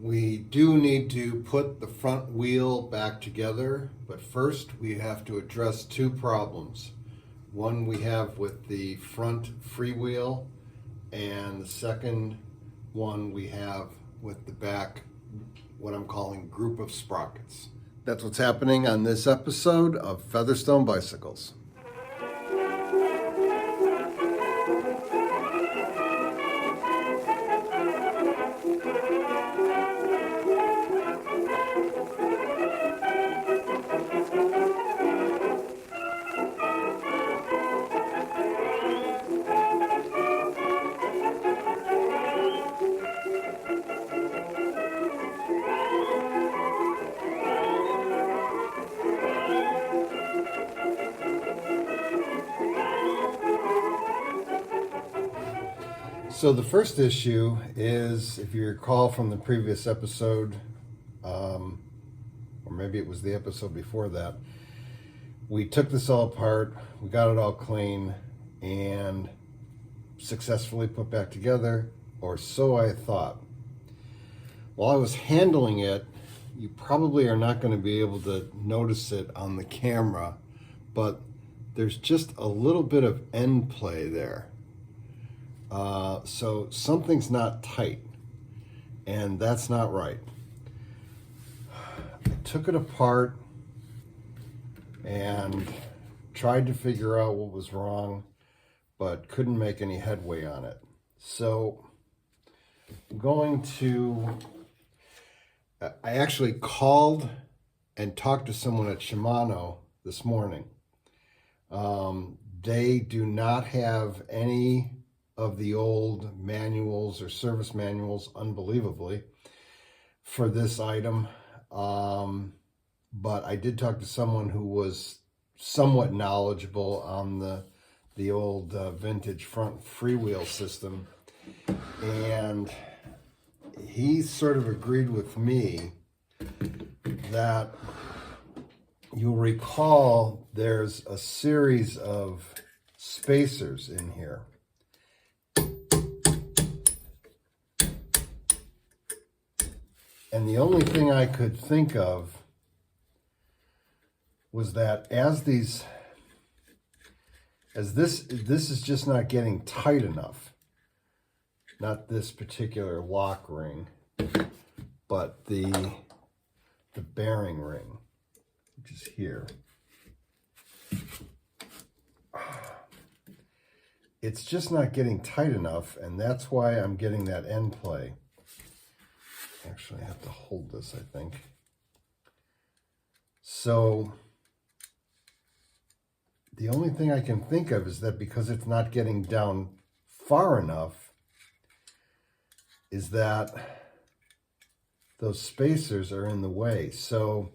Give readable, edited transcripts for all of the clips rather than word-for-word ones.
We do need to put the front wheel back together, but first we have to address two problems. One we have with the front freewheel, and the second one we have with the back, what I'm calling group of sprockets. That's what's happening on this episode of Featherstone Bicycles. So the first issue is, if you recall from the previous episode, or maybe it was the episode before that, we took this all apart, we got it all clean, and successfully put back together, or so I thought. While I was handling it, you probably are not going to be able to notice it on the camera, but there's just a little bit of end play there. So something's not tight, and that's not right. I took it apart and tried to figure out what was wrong, but couldn't make any headway on it. So I actually called and talked to someone at Shimano this morning. They do not have any of the old manuals or service manuals, unbelievably, for this item. But I did talk to someone who was somewhat knowledgeable on the old vintage front freewheel system, and he sort of agreed with me that you'll recall there's a series of spacers in here. And the only thing I could think of was that as this is just not getting tight enough. Not this particular lock ring, but the bearing ring, which is here. It's just not getting tight enough, and that's why I'm getting that end play. Actually, I have to hold this, I think. So the only thing I can think of is that because it's not getting down far enough, is that those spacers are in the way. So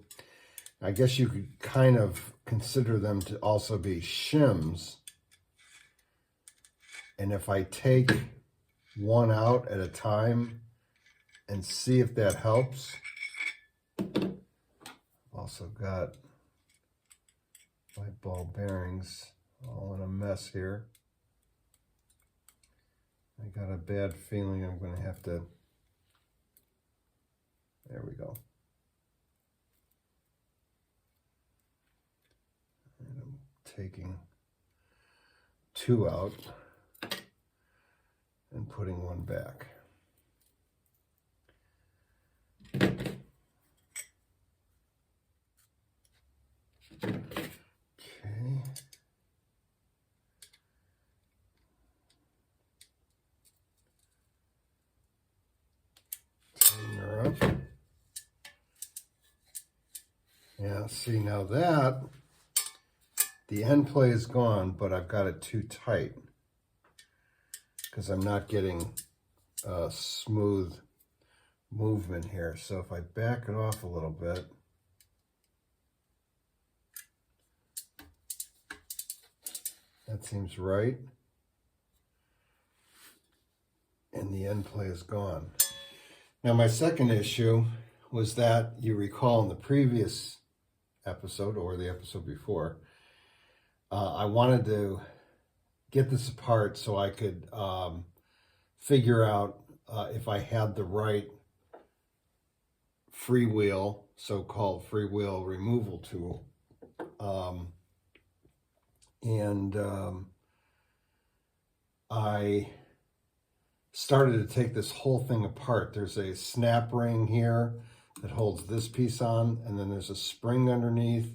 I guess you could kind of consider them to also be shims. And if I take one out at a time and see if that helps. I've also got my ball bearings all in a mess here. I got a bad feeling I'm going to have to, there we go. And I'm taking two out and putting one back. Okay. Tighten her up. Yeah, see now that the end play is gone, but I've got it too tight because I'm not getting a smooth movement here. So if I back it off a little bit, that seems right. And the end play is gone. Now my second issue was that you recall in the previous episode or the episode before, I wanted to get this apart so I could figure out if I had the right freewheel, so-called freewheel removal tool. I started to take this whole thing apart. There's a snap ring here that holds this piece on, and then there's a spring underneath.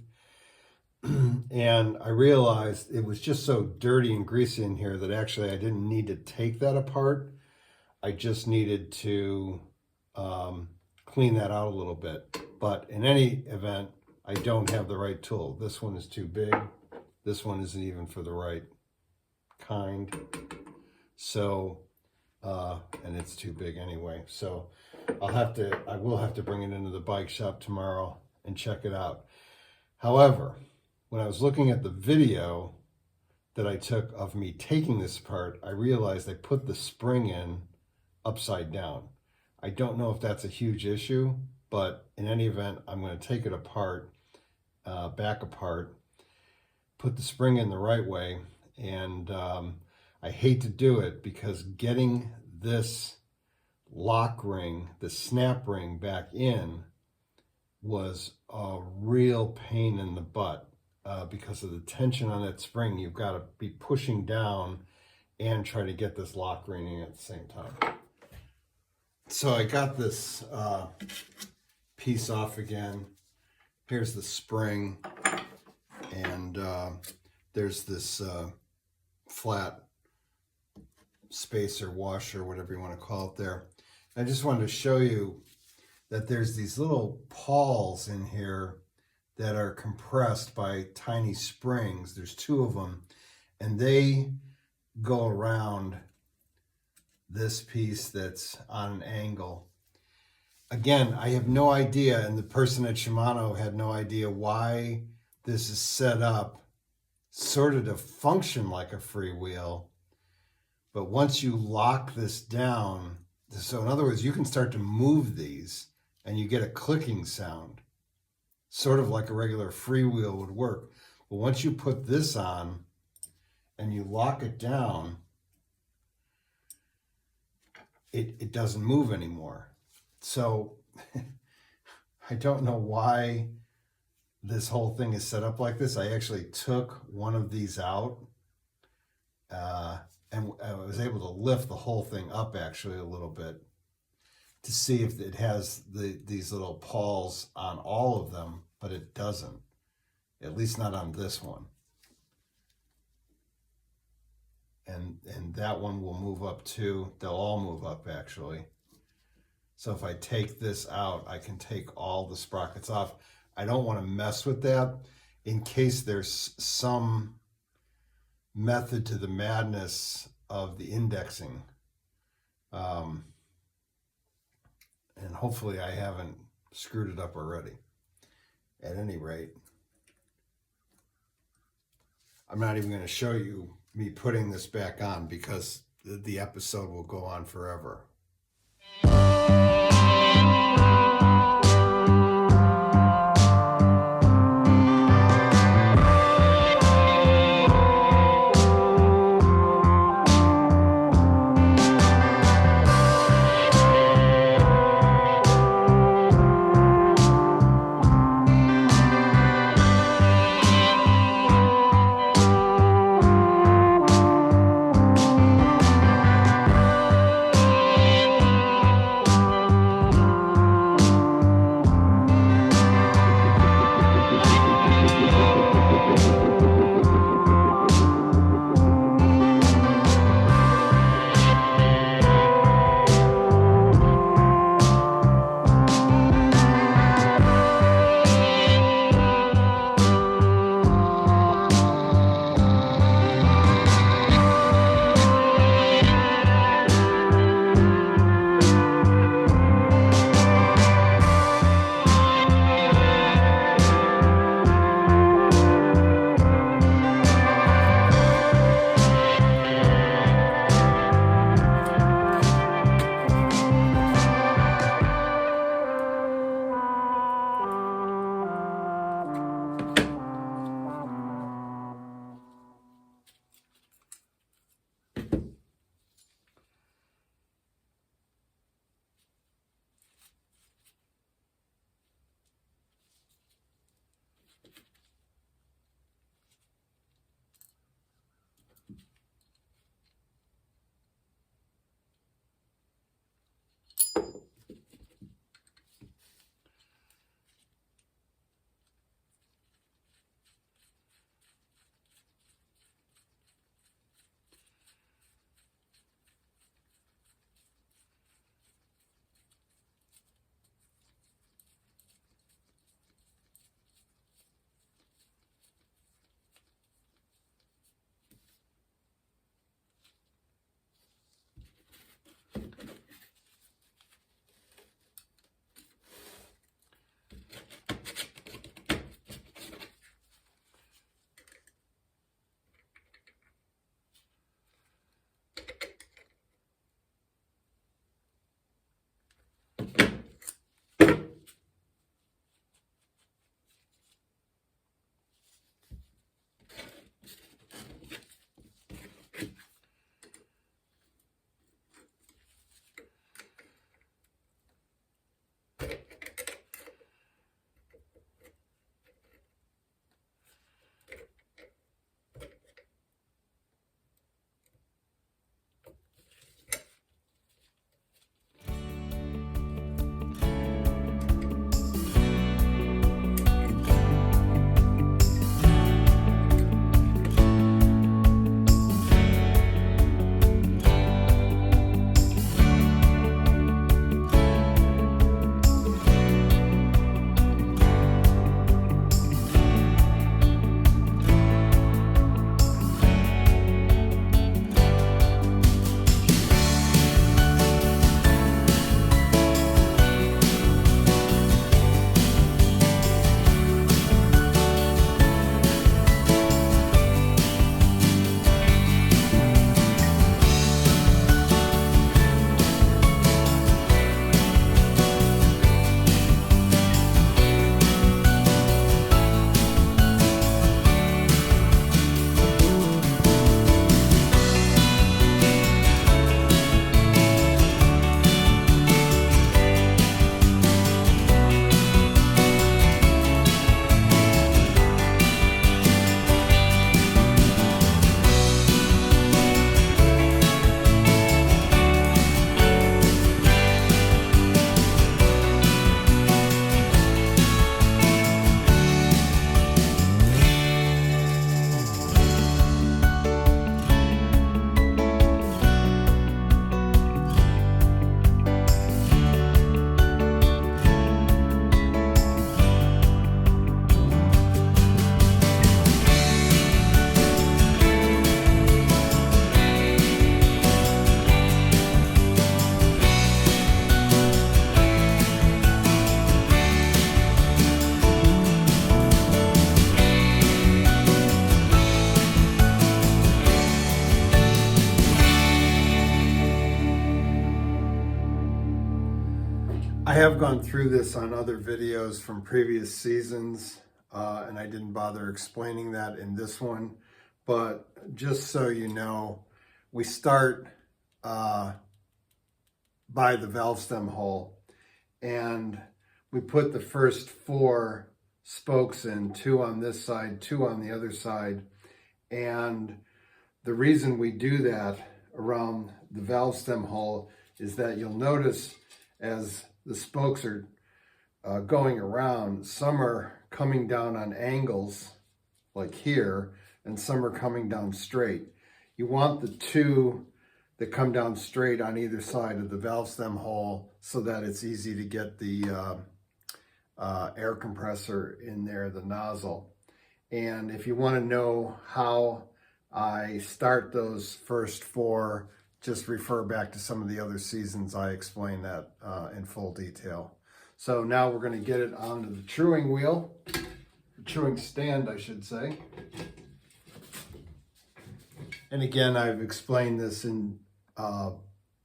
And I realized it was just so dirty and greasy in here that actually I didn't need to take that apart. I just needed to clean that out a little bit. But in any event, I don't have the right tool. This one is too big. This one isn't even for the right kind. So, and it's too big anyway. So I will have to bring it into the bike shop tomorrow and check it out. However, when I was looking at the video that I took of me taking this apart, I realized I put the spring in upside down. I don't know if that's a huge issue, but in any event, I'm going to take it apart, back apart, put the spring in the right way, and I hate to do it because getting this lock ring, the snap ring back in was a real pain in the butt because of the tension on that spring. You've got to be pushing down and try to get this lock ring in at the same time. So I got this piece off again. Here's the spring, and there's this flat spacer, washer, whatever you want to call it there. I just wanted to show you that there's these little pawls in here that are compressed by tiny springs. There's two of them, and they go around this piece that's on an angle. Again, I have no idea, and the person at Shimano had no idea why this is set up sort of to function like a freewheel. But once you lock this down, so in other words, you can start to move these and you get a clicking sound, sort of like a regular freewheel would work. But once you put this on and you lock it down, it doesn't move anymore. So I don't know why this whole thing is set up like this. I actually took one of these out and I was able to lift the whole thing up actually a little bit to see if it has these little pawls on all of them, but it doesn't, at least not on this one. And that one will move up too. They'll all move up actually. So if I take this out, I can take all the sprockets off. I don't want to mess with that in case there's some method to the madness of the indexing. And hopefully I haven't screwed it up already. At any rate, I'm not even going to show you me putting this back on because the episode will go on forever. I have gone through this on other videos from previous seasons, and I didn't bother explaining that in this one. But just so you know, we start by the valve stem hole, and we put the first 4 spokes in, 2 on this side, 2 on the other side. And the reason we do that around the valve stem hole is that you'll notice as the spokes are going around, some are coming down on angles like here, and some are coming down straight. You want the 2 that come down straight on either side of the valve stem hole so that it's easy to get the air compressor in there, the nozzle. And if you want to know how I start those first 4, just refer back to some of the other seasons. I explain that in full detail. So now we're going to get it onto the truing wheel, the truing stand, I should say. And again, I've explained this in a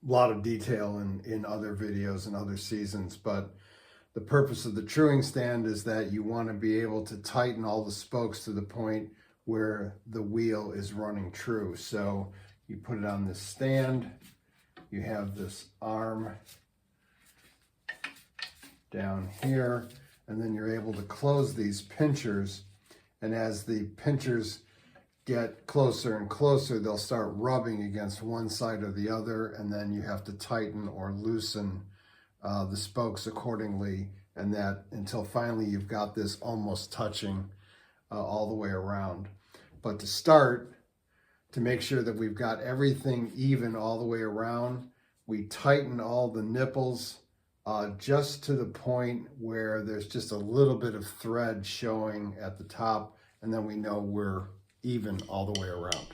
lot of detail in other videos and other seasons, but the purpose of the truing stand is that you want to be able to tighten all the spokes to the point where the wheel is running true. So you put it on this stand, you have this arm down here, and then you're able to close these pinchers. And as the pinchers get closer and closer, they'll start rubbing against one side or the other, and then you have to tighten or loosen the spokes accordingly, and that until finally you've got this almost touching all the way around. But to start, to make sure that we've got everything even all the way around, we tighten all the nipples just to the point where there's just a little bit of thread showing at the top, and then we know we're even all the way around.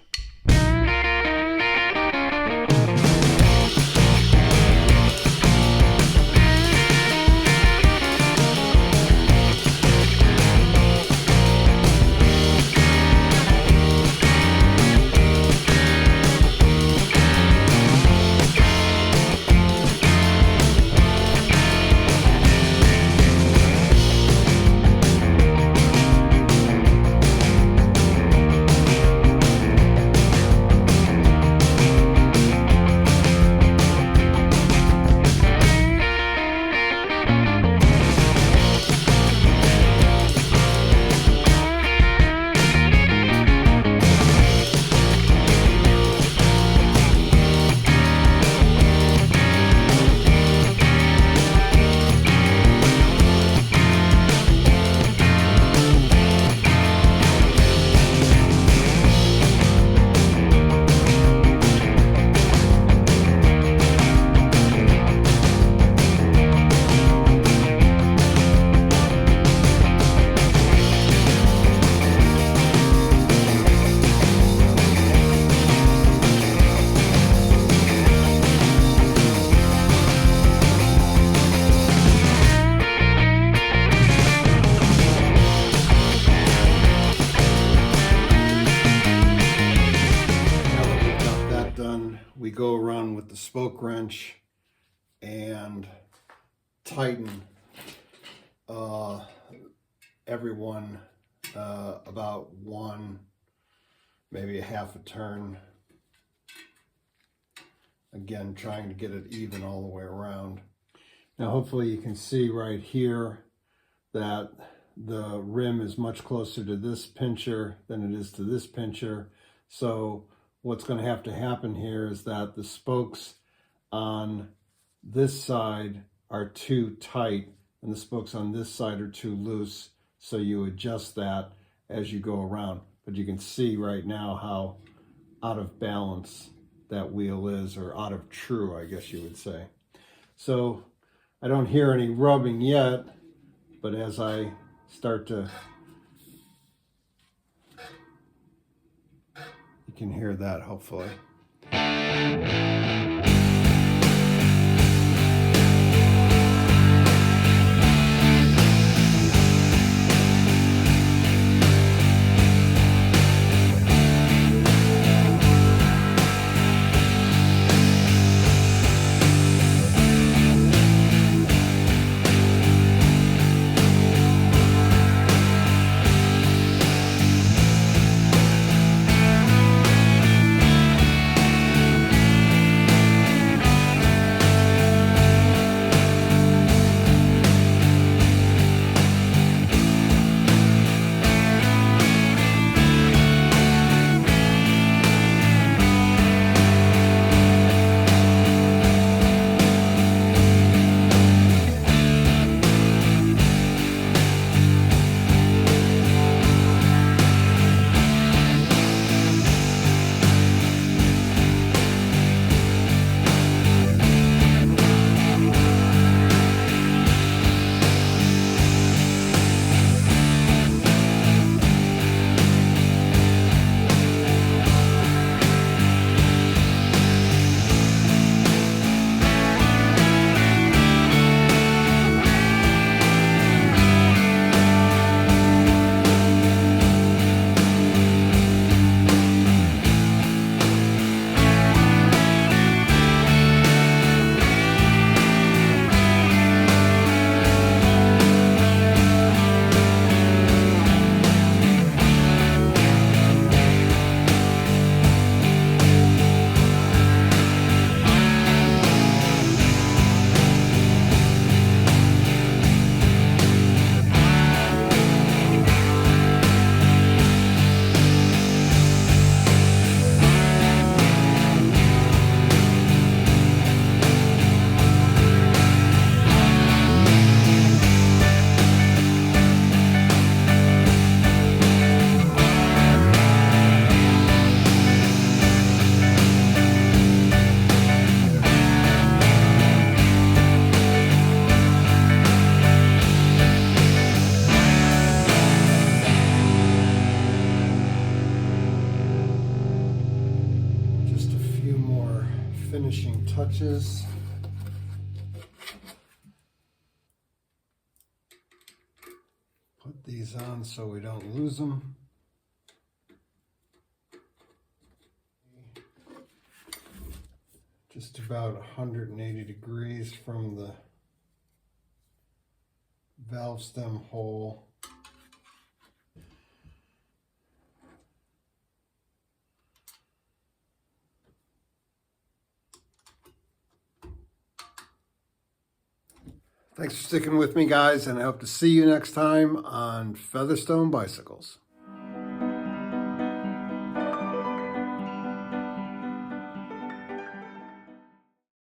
We go around with the spoke wrench and tighten everyone about 1, maybe a half a turn. Again, trying to get it even all the way around. Now hopefully you can see right here that the rim is much closer to this pincher than it is to this pincher. So what's going to happen here is that the spokes on this side are too tight and the spokes on this side are too loose. So you adjust that as you go around. But you can see right now how out of balance that wheel is, or out of true, I guess you would say. So I don't hear any rubbing yet, but as I start to, you can hear that hopefully. touches. Put these on so we don't lose them. Just about 180 degrees from the valve stem hole. Thanks for sticking with me, guys, and I hope to see you next time on Featherstone Bicycles.